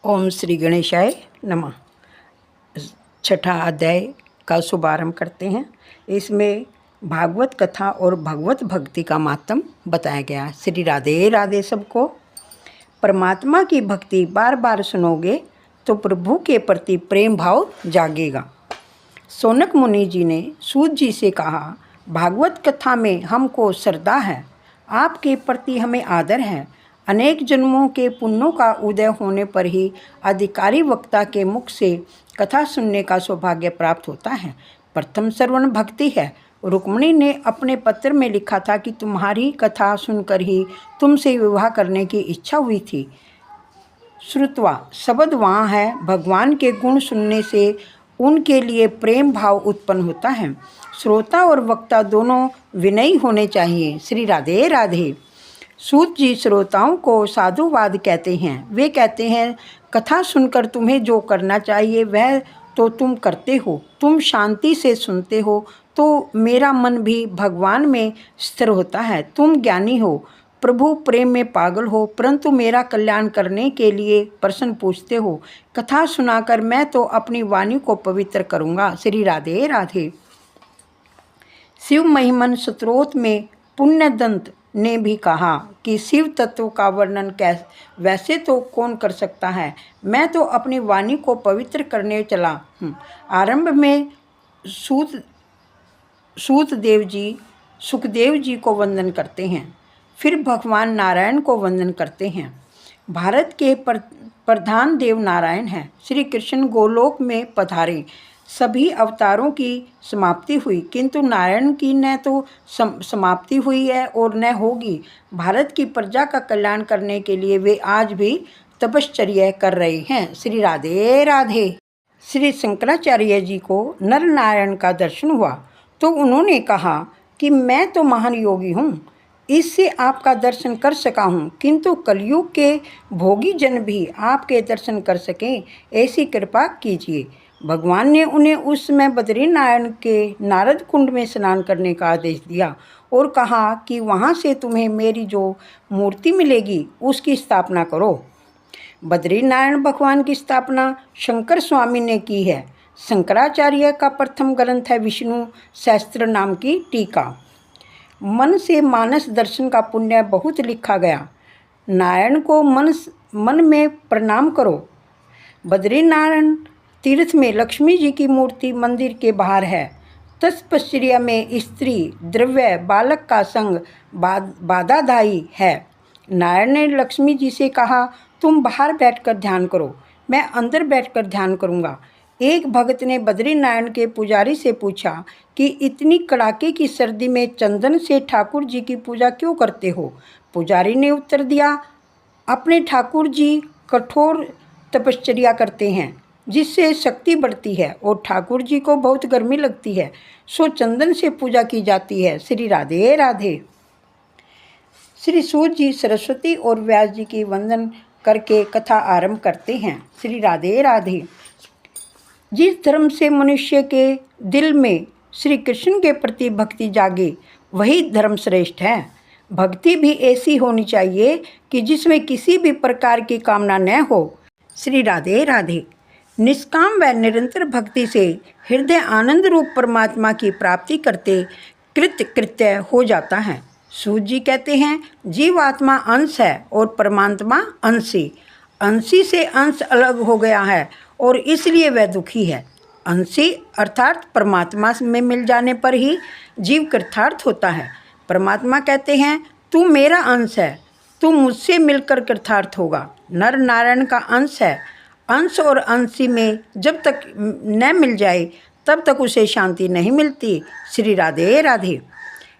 ओम श्री गणेशाय नमः। छठा अध्याय का शुभारंभ करते हैं। इसमें भागवत कथा और भगवत भक्ति का मातम बताया गया है। श्री राधे राधे सबको। परमात्मा की भक्ति बार बार सुनोगे तो प्रभु के प्रति प्रेम भाव जागेगा। सौनक मुनि जी ने सूत जी से कहा, भागवत कथा में हमको श्रद्धा है, आपके प्रति हमें आदर है। अनेक जन्मों के पुण्यों का उदय होने पर ही अधिकारी वक्ता के मुख से कथा सुनने का सौभाग्य प्राप्त होता है। प्रथम श्रवण भक्ति है। रुक्मिणी ने अपने पत्र में लिखा था कि तुम्हारी कथा सुनकर ही तुमसे विवाह करने की इच्छा हुई थी। श्रुत्वा शब्द वहाँ है। भगवान के गुण सुनने से उनके लिए प्रेम भाव उत्पन्न होता है। श्रोता और वक्ता दोनों विनयी होने चाहिए। श्री राधे राधे। सूत जी श्रोताओं को साधुवाद कहते हैं। वे कहते हैं, कथा सुनकर तुम्हें जो करना चाहिए वह तो तुम करते हो। तुम शांति से सुनते हो तो मेरा मन भी भगवान में स्थिर होता है। तुम ज्ञानी हो, प्रभु प्रेम में पागल हो, परंतु मेरा कल्याण करने के लिए प्रश्न पूछते हो। कथा सुनाकर मैं तो अपनी वाणी को पवित्र करूँगा। श्री राधे राधे। शिव महिमन स्तोत्र में पुण्यदंत ने भी कहा कि शिव तत्व का वर्णन वैसे तो कौन कर सकता है। मैं तो अपनी वाणी को पवित्र करने चला हूँ। आरंभ में सूतदेव जी सुखदेव जी को वंदन करते हैं, फिर भगवान नारायण को वंदन करते हैं। भारत के प्रधान देव नारायण हैं। श्री कृष्ण गोलोक में पधारे। सभी अवतारों की समाप्ति हुई, किंतु नारायण की न तो समाप्ति हुई है और न होगी। भारत की प्रजा का कल्याण करने के लिए वे आज भी तपश्चर्या कर रहे हैं। श्री राधे राधे। श्री शंकराचार्य जी को नर नारायण का दर्शन हुआ तो उन्होंने कहा कि मैं तो महान योगी हूँ, इससे आपका दर्शन कर सका हूँ, किंतु कलयुग के भोगी जन भी आपके दर्शन कर सकें, ऐसी कृपा कीजिए। भगवान ने उन्हें उस समय बद्रीनारायण के नारद कुंड में स्नान करने का आदेश दिया और कहा कि वहाँ से तुम्हें मेरी जो मूर्ति मिलेगी उसकी स्थापना करो। बद्रीनारायण भगवान की स्थापना शंकर स्वामी ने की है। शंकराचार्य का प्रथम ग्रंथ है विष्णु सहस्त्र नाम की टीका। मन से मानस दर्शन का पुण्य बहुत लिखा गया। नारायण को मन में प्रणाम करो। बद्रीनारायण तीर्थ में लक्ष्मी जी की मूर्ति मंदिर के बाहर है। तपश्चर्या में स्त्री, द्रव्य, बालक का संग बाधादायी है। नारायण ने लक्ष्मी जी से कहा, तुम बाहर बैठकर ध्यान करो, मैं अंदर बैठकर ध्यान करूँगा। एक भक्त ने बद्रीनारायण के पुजारी से पूछा कि इतनी कड़ाके की सर्दी में चंदन से ठाकुर जी की पूजा क्यों करते हो? पुजारी ने उत्तर दिया, अपने ठाकुर जी कठोर तपश्चर्या करते हैं जिससे शक्ति बढ़ती है और ठाकुर जी को बहुत गर्मी लगती है, सो चंदन से पूजा की जाती है। श्री राधे राधे। श्री सूत जी सरस्वती और व्यास जी की वंदन करके कथा आरंभ करते हैं। श्री राधे राधे। जिस धर्म से मनुष्य के दिल में श्री कृष्ण के प्रति भक्ति जागे वही धर्म श्रेष्ठ है। भक्ति भी ऐसी होनी चाहिए कि जिसमें किसी भी प्रकार की कामना न हो। श्री राधे राधे। निष्काम व निरंतर भक्ति से हृदय आनंद रूप परमात्मा की प्राप्ति करते कृत्य हो जाता है। सूत जी कहते हैं, जीवात्मा अंश है और परमात्मा अंशी। अंशी से अंश अलग हो गया है और इसलिए वह दुखी है। अंशी अर्थात परमात्मा में मिल जाने पर ही जीव कृतार्थ होता है। परमात्मा कहते हैं, तू मेरा अंश है, तू मुझसे मिलकर कृतार्थ होगा। नर नारायण का अंश है। अंश और अंशी में जब तक न मिल जाए तब तक उसे शांति नहीं मिलती। श्री राधे राधे।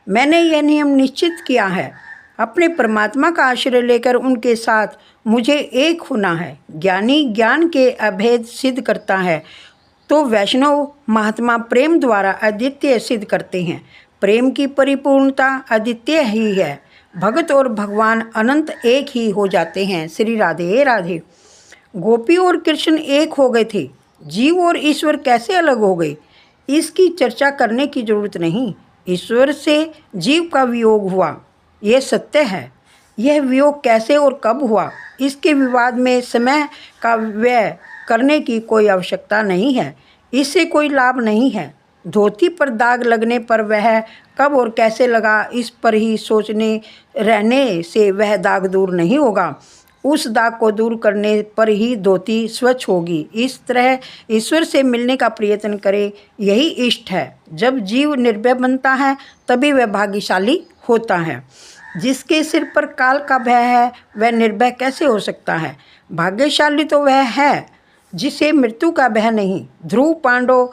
मैंने यह नियम निश्चित किया है, अपने परमात्मा का आश्रय लेकर उनके साथ मुझे एक होना है। ज्ञानी ज्ञान के अभेद सिद्ध करता है तो वैष्णव महात्मा प्रेम द्वारा अद्वितीय सिद्ध करते हैं। प्रेम की परिपूर्णता अद्वितीय ही है। भगत और भगवान अनंत एक ही हो जाते हैं। श्री राधे राधे। गोपी और कृष्ण एक हो गए थे, जीव और ईश्वर कैसे अलग हो गए, इसकी चर्चा करने की जरूरत नहीं। ईश्वर से जीव का वियोग हुआ, यह सत्य है। यह वियोग कैसे और कब हुआ, इसके विवाद में समय का व्यय करने की कोई आवश्यकता नहीं है। इससे कोई लाभ नहीं है। धोती पर दाग लगने पर वह कब और कैसे लगा, इस पर ही सोचने रहने से वह दाग दूर नहीं होगा। उस दाग को दूर करने पर ही धोती स्वच्छ होगी। इस तरह ईश्वर से मिलने का प्रयत्न करे, यही इष्ट है। जब जीव निर्भय बनता है तभी वह भाग्यशाली होता है। जिसके सिर पर काल का भय है वह निर्भय कैसे हो सकता है। भाग्यशाली तो वह है जिसे मृत्यु का भय नहीं। ध्रुव पांडव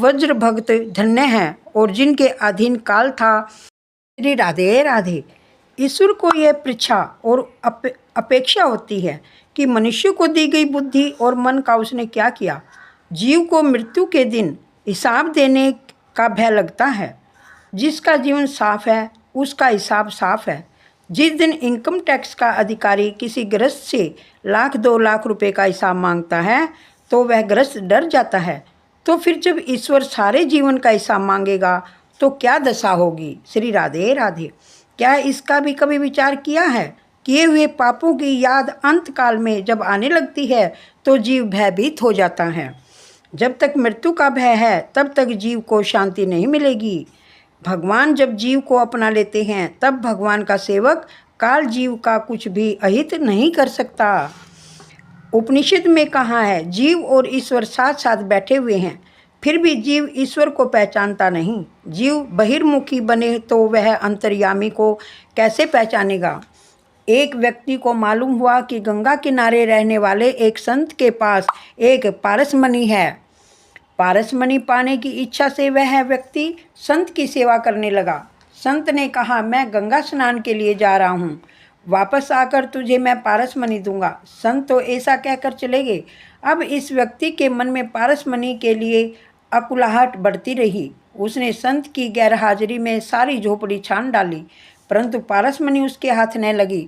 वज्र भक्त धन्य हैं और जिनके अधीन काल था। श्री राधे राधे। ईश्वर को यह परीक्षा और अपेक्षा होती है कि मनुष्य को दी गई बुद्धि और मन का उसने क्या किया। जीव को मृत्यु के दिन हिसाब देने का भय लगता है। जिसका जीवन साफ है उसका हिसाब साफ है। जिस दिन इनकम टैक्स का अधिकारी किसी गृहस्थ से 1,00,000-2 लाख रुपए का हिसाब मांगता है तो वह गृहस्थ डर जाता है। तो फिर जब ईश्वर सारे जीवन का हिसाब मांगेगा तो क्या दशा होगी। श्री राधे राधे। क्या इसका भी कभी विचार किया है। किए हुए पापों की याद अंत काल में जब आने लगती है तो जीव भयभीत हो जाता है। जब तक मृत्यु का भय है तब तक जीव को शांति नहीं मिलेगी। भगवान जब जीव को अपना लेते हैं तब भगवान का सेवक काल जीव का कुछ भी अहित नहीं कर सकता। उपनिषद में कहा है, जीव और ईश्वर साथ साथ बैठे हुए हैं, फिर भी जीव ईश्वर को पहचानता नहीं। जीव बहिर्मुखी बने तो वह अंतर्यामी को कैसे पहचानेगा। एक व्यक्ति को मालूम हुआ कि गंगा किनारे रहने वाले एक संत के पास एक पारसमणि है। पारसमणि पाने की इच्छा से वह व्यक्ति संत की सेवा करने लगा। संत ने कहा, मैं गंगा स्नान के लिए जा रहा हूँ, वापस आकर तुझे मैं पारसमणि दूंगा। संत तो ऐसा कहकर चले गए। अब इस व्यक्ति के मन में पारसमणि के लिए अकुलाहट बढ़ती रही। उसने संत की गैरहाजिरी में सारी झोपड़ी छान डाली, परंतु पारसमणि उसके हाथ न लगी।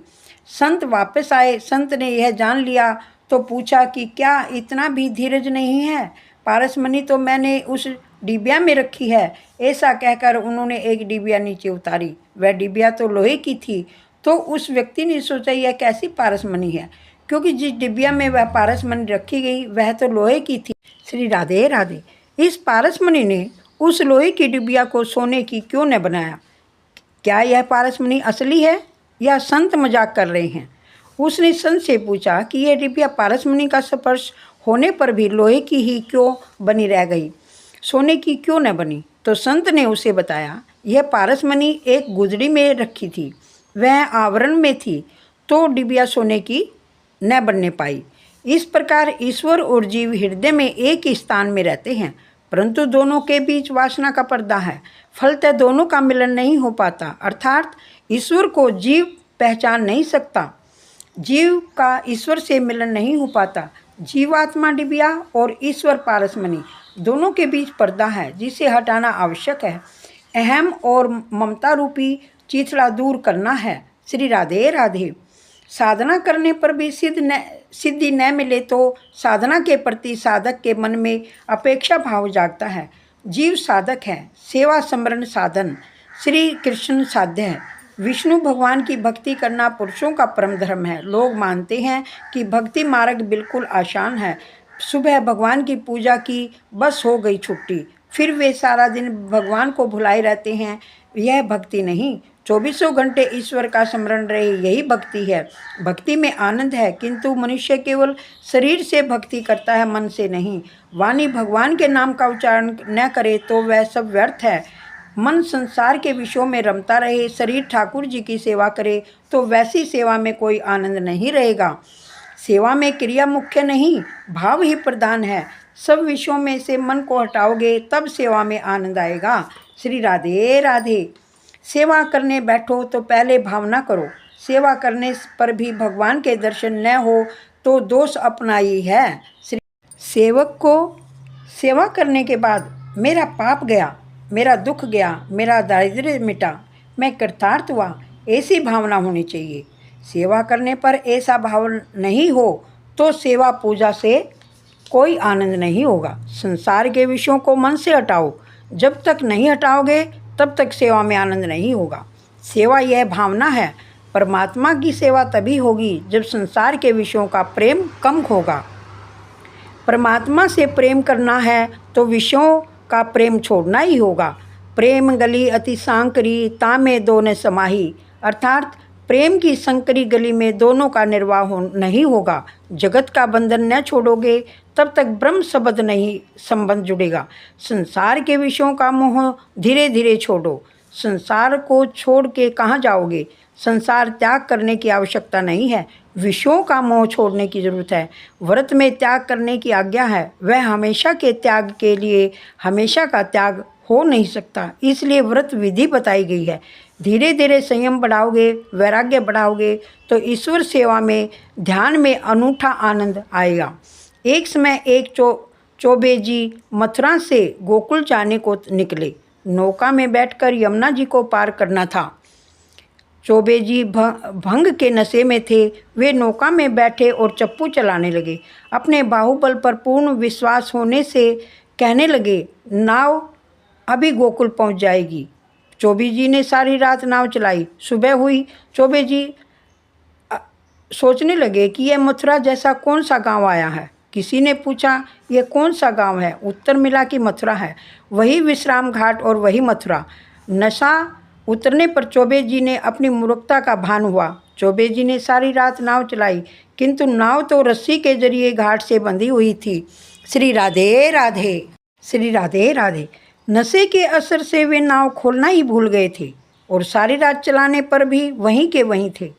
संत वापस आए। संत ने यह जान लिया तो पूछा कि क्या इतना भी धीरज नहीं है। पारसमणि तो मैंने उस डिबिया में रखी है। ऐसा कहकर उन्होंने एक डिबिया नीचे उतारी। वह डिबिया तो लोहे की थी। तो उस व्यक्ति ने सोचा, यह कैसी पारसमणि है, क्योंकि जिस डिबिया में वह पारसमणि रखी गई वह तो लोहे की थी। श्री राधे राधे। इस पारसमणि ने उस लोहे की डिबिया को सोने की क्यों न बनाया। क्या यह पारसमणि असली है या संत मजाक कर रहे हैं। उसने संत से पूछा कि यह डिबिया पारसमणि का स्पर्श होने पर भी लोहे की ही क्यों बनी रह गई, सोने की क्यों न बनी। तो संत ने उसे बताया, यह पारसमणि एक गुदड़ी में रखी थी, वह आवरण में थी, तो डिबिया सोने की न बनने पाई। इस प्रकार ईश्वर और जीव हृदय में एक ही स्थान में रहते हैं, परंतु दोनों के बीच वासना का पर्दा है। फलतः दोनों का मिलन नहीं हो पाता, अर्थात ईश्वर को जीव पहचान नहीं सकता, जीव का ईश्वर से मिलन नहीं हो पाता। जीवात्मा डिबिया और ईश्वर पारसमणि, दोनों के बीच पर्दा है जिसे हटाना आवश्यक है। अहम और ममता रूपी चिथड़ा दूर करना है। श्री राधे राधे। साधना करने पर भी सिद्धि न मिले तो साधना के प्रति साधक के मन में अपेक्षा भाव जागता है। जीव साधक है, सेवा समरण साधन श्री कृष्ण साध्य है। विष्णु भगवान की भक्ति करना पुरुषों का परम धर्म है। लोग मानते हैं कि भक्ति मार्ग बिल्कुल आसान है। सुबह भगवान की पूजा की, बस हो गई छुट्टी, फिर वे सारा दिन भगवान को भुलाए रहते हैं। यह भक्ति नहीं। 24 घंटे ईश्वर का स्मरण रहे, यही भक्ति है। भक्ति में आनंद है, किंतु मनुष्य केवल शरीर से भक्ति करता है, मन से नहीं। वाणी भगवान के नाम का उच्चारण न करे तो वह सब व्यर्थ है। मन संसार के विषयों में रमता रहे, शरीर ठाकुर जी की सेवा करे तो वैसी सेवा में कोई आनंद नहीं रहेगा। सेवा में क्रिया मुख्य नहीं, भाव ही प्रधान है। सब विषयों में से मन को हटाओगे तब सेवा में आनंद आएगा। श्री राधे राधे। सेवा करने बैठो तो पहले भावना करो। सेवा करने पर भी भगवान के दर्शन न हो तो दोष अपना ही है। सेवक को सेवा करने के बाद मेरा पाप गया, मेरा दुख गया, मेरा दारिद्र्य मिटा, मैं कृतार्थ हुआ, ऐसी भावना होनी चाहिए। सेवा करने पर ऐसा भाव नहीं हो तो सेवा पूजा से कोई आनंद नहीं होगा। संसार के विषयों को मन से हटाओ, जब तक नहीं हटाओगे तब तक सेवा में आनंद नहीं होगा। सेवा यह भावना है, परमात्मा की सेवा तभी होगी जब संसार के विषयों का प्रेम कम होगा। परमात्मा से प्रेम करना है तो विषयों का प्रेम छोड़ना ही होगा। प्रेम गली अति सांकरी तामे दो न समाही, अर्थात प्रेम की संकरी गली में दोनों का निर्वाह नहीं होगा। जगत का बंधन न छोड़ोगे तब तक ब्रह्म शब्द नहीं संबंध जुड़ेगा। संसार के विषयों का मोह धीरे धीरे छोड़ो। संसार को छोड़ के कहाँ जाओगे? संसार त्याग करने की आवश्यकता नहीं है, विषयों का मोह छोड़ने की जरूरत है। व्रत में त्याग करने की आज्ञा है, वह हमेशा के त्याग के लिए हमेशा का त्याग हो नहीं सकता, इसलिए व्रत विधि बताई गई है। धीरे धीरे संयम बढ़ाओगे, वैराग्य बढ़ाओगे तो ईश्वर सेवा में ध्यान में अनूठा आनंद आएगा। एक समय एक चौबे जी मथुरा से गोकुल जाने को निकले। नौका में बैठकर यमुना जी को पार करना था। चौबे जी भंग के नशे में थे। वे नौका में बैठे और चप्पू चलाने लगे। अपने बाहुबल पर पूर्ण विश्वास होने से कहने लगे, नाव अभी गोकुल पहुंच जाएगी। चौबे जी ने सारी रात नाव चलाई। सुबह हुई। चौबे जी सोचने लगे कि यह मथुरा जैसा कौन सा गांव आया है। किसी ने पूछा, यह कौन सा गांव है? उत्तर मिला कि मथुरा है। वही विश्राम घाट और वही मथुरा। नशा उतरने पर चौबे जी ने अपनी मूर्खता का भान हुआ। चौबे जी ने सारी रात नाव चलाई, किंतु नाव तो रस्सी के जरिए घाट से बंधी हुई थी। श्री राधे राधे, श्री राधे राधे। नशे के असर से वे नाव खोलना ही भूल गए थे और सारी रात चलाने पर भी वहीं के वहीं थे।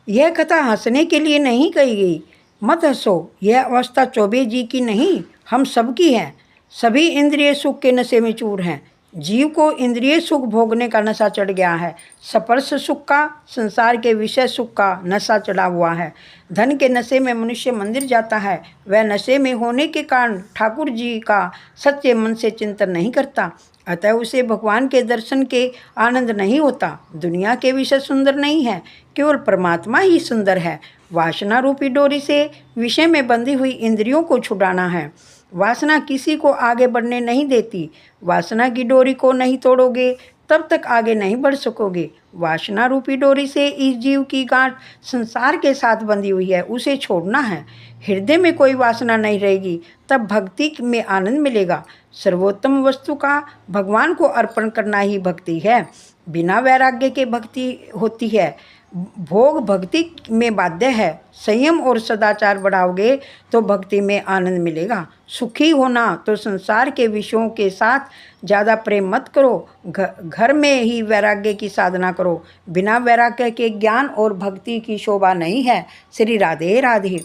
यह कथा हंसने के लिए नहीं कही गई। मत हंसो, यह अवस्था चौबे जी की नहीं, हम सबकी है। सभी इंद्रिय सुख के नशे में चूर हैं। जीव को इंद्रिय सुख भोगने का नशा चढ़ गया है। स्पर्श सुख का, संसार के विषय सुख का नशा चढ़ा हुआ है। धन के नशे में मनुष्य मंदिर जाता है। वह नशे में होने के कारण ठाकुर जी का सच्चे मन से चिंतन नहीं करता, अतः उसे भगवान के दर्शन के आनंद नहीं होता। दुनिया के विषय सुंदर नहीं है, केवल परमात्मा ही सुंदर है। वासना रूपी डोरी से विषय में बंधी हुई इंद्रियों को छुड़ाना है। वासना किसी को आगे बढ़ने नहीं देती। वासना की डोरी को नहीं तोड़ोगे तब तक आगे नहीं बढ़ सकोगे। वासना रूपी डोरी से इस जीव की गांठ संसार के साथ बंधी हुई है, उसे छोड़ना है। हृदय में कोई वासना नहीं रहेगी, तब भक्ति में आनंद मिलेगा। सर्वोत्तम वस्तु का भगवान को अर्पण करना ही भक्ति है। बिना वैराग्य के भक्ति होती है। भोग भक्ति में बाध्य है। संयम और सदाचार बढ़ाओगे तो भक्ति में आनंद मिलेगा। सुखी होना तो संसार के विषयों के साथ ज़्यादा प्रेम मत करो। घर में ही वैराग्य की साधना करो। बिना वैराग्य के ज्ञान और भक्ति की शोभा नहीं है। श्री राधे राधे।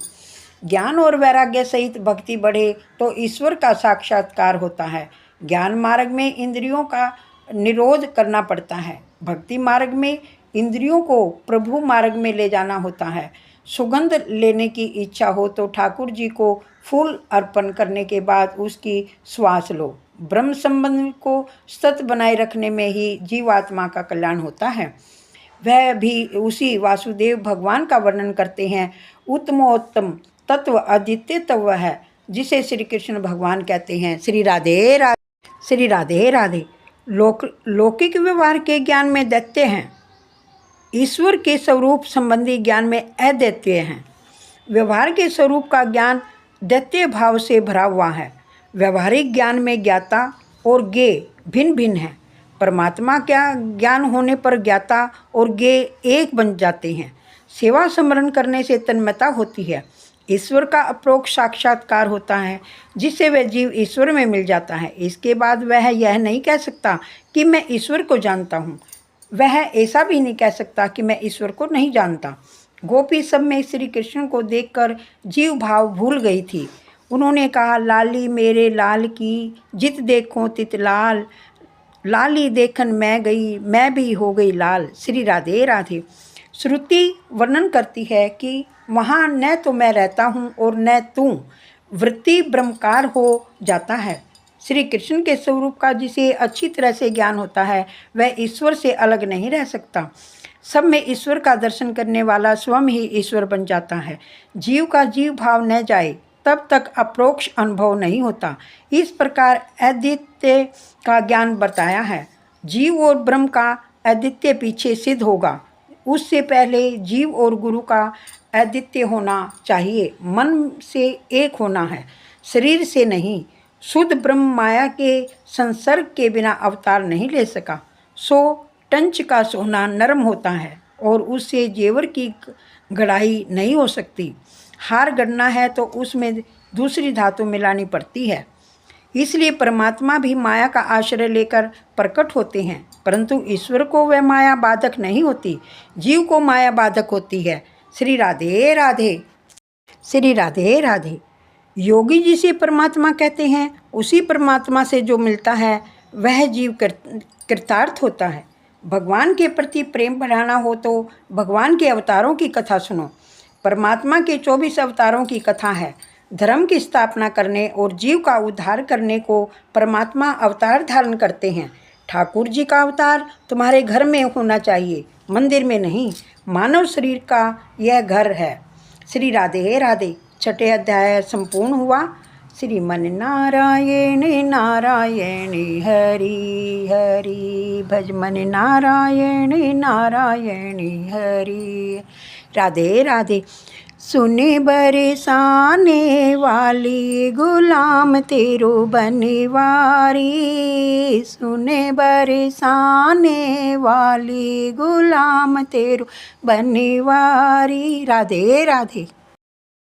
ज्ञान और वैराग्य सहित भक्ति बढ़े तो ईश्वर का साक्षात्कार होता है। ज्ञान मार्ग में इंद्रियों का निरोध करना पड़ता है। भक्ति मार्ग में इंद्रियों को प्रभु मार्ग में ले जाना होता है। सुगंध लेने की इच्छा हो तो ठाकुर जी को फूल अर्पण करने के बाद उसकी श्वास लो। ब्रह्म संबंध को सतत बनाए रखने में ही जीवात्मा का कल्याण होता है। वह भी उसी वासुदेव भगवान का वर्णन करते हैं। उत्तमोत्तम तत्व अद्वितीय तत्व है, जिसे श्री कृष्ण भगवान कहते हैं। श्री राधे राधे, श्री राधे राधे। लौकिक व्यवहार के ज्ञान में दैत्य हैं, ईश्वर के स्वरूप संबंधी ज्ञान में अद्वितीय हैं। व्यवहार के स्वरूप का ज्ञान दैत्य भाव से भरा हुआ है। व्यवहारिक ज्ञान में ज्ञाता और ज्ञेय भिन्न भिन्न है। परमात्मा का ज्ञान होने पर ज्ञाता और ज्ञेय एक बन जाते हैं। सेवा स्मरण करने से तन्मयता होती है। ईश्वर का अप्रोक्ष साक्षात्कार होता है, जिससे वह जीव ईश्वर में मिल जाता है। इसके बाद वह यह नहीं कह सकता कि मैं ईश्वर को जानता हूँ। वह ऐसा भी नहीं कह सकता कि मैं ईश्वर को नहीं जानता। गोपी सब में श्री कृष्ण को देखकर जीव भाव भूल गई थी। उन्होंने कहा, लाली मेरे लाल की जित देखो तित लाल, लाली देखन मैं गई मैं भी हो गई लाल। श्री राधे राधे। श्रुति वर्णन करती है कि वहाँ न तो मैं रहता हूँ और न तू, वृत्ति ब्रह्मकार हो जाता है। श्री कृष्ण के स्वरूप का जिसे अच्छी तरह से ज्ञान होता है वह ईश्वर से अलग नहीं रह सकता। सब में ईश्वर का दर्शन करने वाला स्वयं ही ईश्वर बन जाता है। जीव का जीव भाव न जाए तब तक अप्रोक्ष अनुभव नहीं होता। इस प्रकार अद्वितीय का ज्ञान बताया है। जीव और ब्रह्म का अद्वितीय पीछे सिद्ध होगा। उससे पहले जीव और गुरु का अद्वितीय होना चाहिए। मन से एक होना है, शरीर से नहीं। शुद्ध ब्रह्म माया के संसर्ग के बिना अवतार नहीं ले सका। सो टंच का सोना नरम होता है और उससे जेवर की गढ़ाई नहीं हो सकती। हार गढ़ना है तो उसमें दूसरी धातु मिलानी पड़ती है। इसलिए परमात्मा भी माया का आश्रय लेकर प्रकट होते हैं, परंतु ईश्वर को वह माया बाधक नहीं होती, जीव को माया बाधक होती है। श्री राधे राधे। श्री राधे राधे। योगी जिसे परमात्मा कहते हैं, उसी परमात्मा से जो मिलता है वह जीव कृतार्थ होता है। भगवान के प्रति प्रेम बढ़ाना हो तो भगवान के अवतारों की कथा सुनो। परमात्मा के 24 अवतारों की कथा है। धर्म की स्थापना करने और जीव का उद्धार करने को परमात्मा अवतार धारण करते हैं। ठाकुर जी का अवतार तुम्हारे घर में होना चाहिए, मंदिर में नहीं। मानव शरीर का यह घर है। श्री राधे राधे। छठे अध्याय संपूर्ण हुआ। श्रीमन नारायण नारायण हरि हरि, भजमन नारायण नारायण हरि। राधे राधे। सुने बरसाने वाली गुलाम तेरो बनवारी, सुने बरसाने वाली गुलाम तेरो बनवारी। राधे राधे।